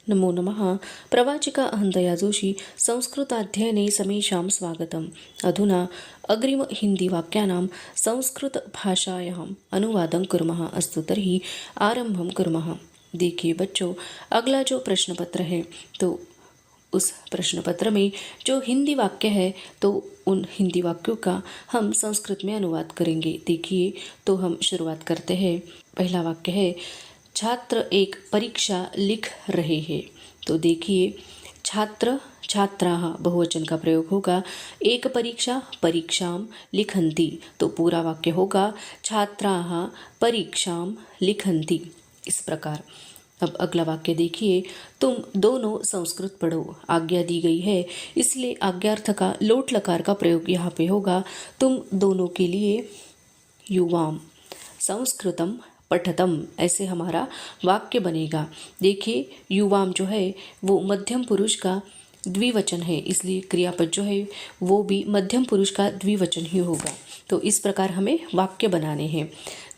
नमो नमः। प्रवाचिका अहंतया जोशी संस्कृताध्ययने समेषां स्वागतम्। अधुना अग्रिमहिन्दीवाक्यानां संस्कृतभाषायाम् अनुवादं कुर्मः। अस्तु तर्हि आरम्भं कुर्मः। देखिए बच्चों, अगला जो प्रश्न पत्र है तो उस प्रश्न पत्र में जो हिंदी वाक्य है तो उन हिंदी वाक्यों का हम संस्कृत में अनुवाद करेंगे। देखिए तो हम शुरुआत करते हैं। पहला वाक्य है, छात्र एक परीक्षा लिख रहे हैं। तो देखिए, छात्र छात्राः बहुवचन का प्रयोग होगा। एक परीक्षा परीक्षां लिखन्ति, तो पूरा वाक्य होगा छात्राः परीक्षां लिखन्ति। इस प्रकार अब अगला वाक्य देखिए, तुम दोनों संस्कृत पढ़ो। आज्ञा दी गई है, इसलिए आज्ञार्थ का लोट लकार का प्रयोग यहाँ पे होगा। तुम दोनों के लिए युवाम संस्कृतम पठतम, ऐसे हमारा वाक्य बनेगा। देखिए, युवाम जो है वो मध्यम पुरुष का द्विवचन है, इसलिए क्रियापद जो है वो भी मध्यम पुरुष का द्विवचन ही होगा। तो इस प्रकार हमें वाक्य बनाने हैं।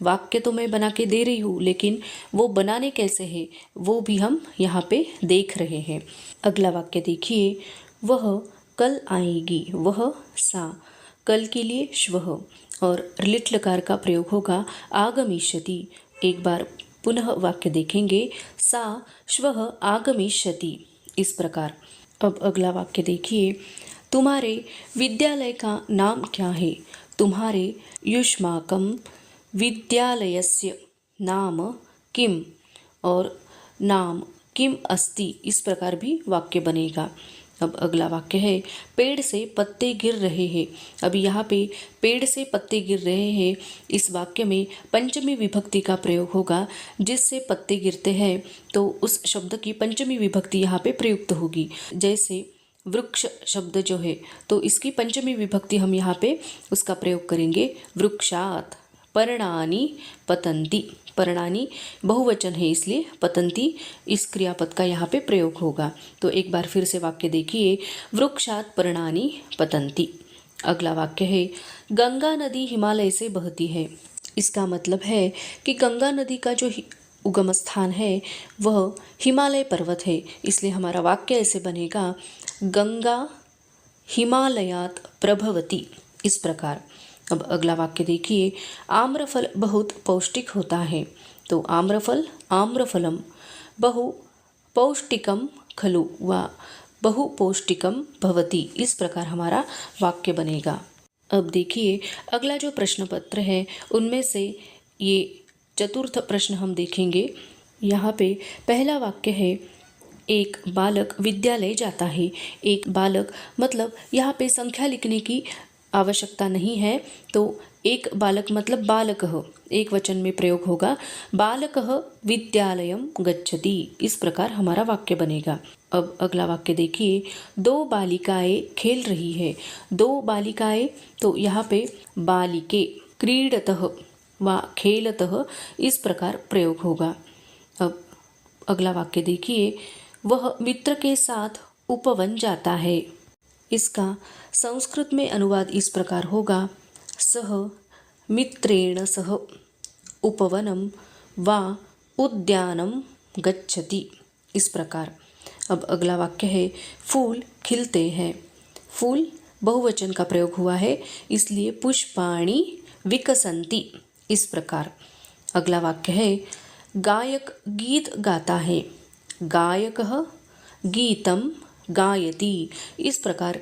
वाक्य तो मैं बना के दे रही हूँ, लेकिन वो बनाने कैसे है वो भी हम यहाँ पे देख रहे हैं। अगला वाक्य देखिए, वह कल आएगी। वह सा, कल के लिए श्वः, और लिट लकार का प्रयोग होगा आगमिष्यति। एक बार पुनः वाक्य देखेंगे, सा श्वः आगमिष्यति। इस प्रकार अब अगला वाक्य देखिए, तुम्हारे विद्यालय का नाम क्या है। तुम्हारे युष्माकं विद्यालयस्य नाम किम, और नाम किम अस्ति। इस प्रकार भी वाक्य बनेगा। अब अगला वाक्य है, पेड़ से पत्ते गिर रहे हैं। अभी यहाँ पे पेड़ से पत्ते गिर रहे हैं, इस वाक्य में पंचमी विभक्ति का प्रयोग होगा। जिससे पत्ते गिरते हैं तो उस शब्द की पंचमी विभक्ति यहाँ पे प्रयुक्त होगी। जैसे वृक्ष शब्द जो है तो इसकी पंचमी विभक्ति हम यहाँ पे उसका प्रयोग करेंगे वृक्षात। पर्णानि पतन्ति, पर्णानि बहुवचन है इसलिए पतन्ति इस क्रियापद का यहाँ पे प्रयोग होगा। तो एक बार फिर से वाक्य देखिए, वृक्षात पर्णानि पतन्ति। अगला वाक्य है, गंगा नदी हिमालय से बहती है। इसका मतलब है कि गंगा नदी का जो उगम स्थान है वह हिमालय पर्वत है, इसलिए हमारा वाक्य ऐसे बनेगा, गंगा हिमालयात प्रभवती। इस प्रकार अब अगला वाक्य देखिए, आम्रफल बहुत पौष्टिक होता है। तो आम्रफल आम्रफलम बहु पौष्टिकम खलु व बहु पौष्टिकम भवति। इस प्रकार हमारा वाक्य बनेगा। अब देखिए, अगला जो प्रश्न पत्र है उनमें से ये चतुर्थ प्रश्न हम देखेंगे। यहाँ पे पहला वाक्य है, एक बालक विद्यालय जाता है। एक बालक मतलब यहाँ पे संख्या लिखने की आवश्यकता नहीं है, तो एक बालक मतलब बालकः एक वचन में प्रयोग होगा, बालकः विद्यालयं गच्छति। इस प्रकार हमारा वाक्य बनेगा। अब अगला वाक्य देखिए, दो बालिकाएं खेल रही है। दो बालिकाएं, तो यहाँ पे बालिके क्रीडतः व खेलतः इस प्रकार प्रयोग होगा। अब अगला वाक्य देखिए, वह मित्र के साथ उपवन जाता है। इसका संस्कृत में अनुवाद इस प्रकार होगा, सह मित्रेण सह उपवनम वा उद्यानम गच्छति। इस प्रकार अब अगला वाक्य है, फूल खिलते हैं। फूल बहुवचन का प्रयोग हुआ है, इसलिए पुष्पाणि विकसन्ति। इस प्रकार अगला वाक्य है, गायक गीत गाता है। गायकः गीतम गायति। इस प्रकार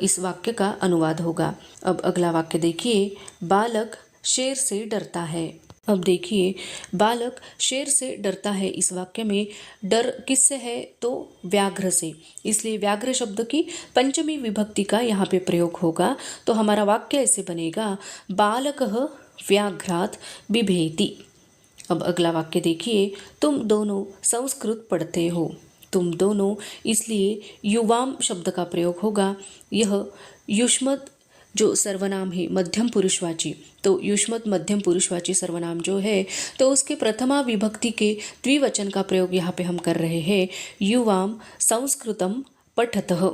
इस वाक्य का अनुवाद होगा। अब अगला वाक्य देखिए, बालक शेर से डरता है। अब देखिए, बालक शेर से डरता है। इस वाक्य में डर किससे है तो व्याघ्र से, इसलिए व्याघ्र शब्द की पंचमी विभक्ति का यहाँ पे प्रयोग होगा। तो हमारा वाक्य ऐसे बनेगा, बालकः व्याघ्रात् बिभेति। अब अगला वाक्य देखिए, तुम दोनों संस्कृत पढ़ते हो। तुम दोनों, इसलिए युवाम शब्द का प्रयोग होगा। यह युष्मत जो सर्वनाम है मध्यम पुरुषवाची, तो युष्मत मध्यम पुरुषवाची सर्वनाम जो है तो उसके प्रथमा विभक्ति के द्विवचन का प्रयोग यहाँ पे हम कर रहे हैं, युवाम संस्कृतम पठतः,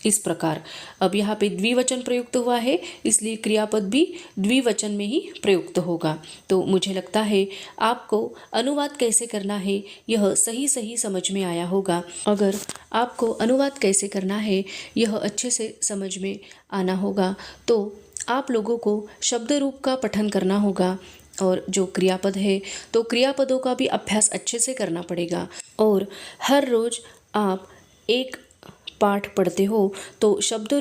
इस प्रकार। अब यहाँ पे द्विवचन प्रयुक्त हुआ है, इसलिए क्रियापद भी द्विवचन में ही प्रयुक्त होगा। तो मुझे लगता है आपको अनुवाद कैसे करना है यह सही सही समझ में आया होगा। अगर आपको अनुवाद कैसे करना है यह अच्छे से समझ में आना होगा तो आप लोगों को शब्द रूप का पठन करना होगा, और जो क्रियापद है तो क्रियापदों का भी अभ्यास अच्छे से करना पड़ेगा। और हर रोज आप एक पाठ पढ़ते हो तो शब्द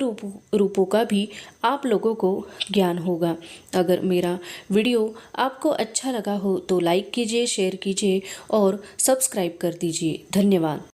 रूपों का भी आप लोगों को ज्ञान होगा। अगर मेरा वीडियो आपको अच्छा लगा हो तो लाइक कीजिए, शेयर कीजिए और सब्सक्राइब कर दीजिए। धन्यवाद।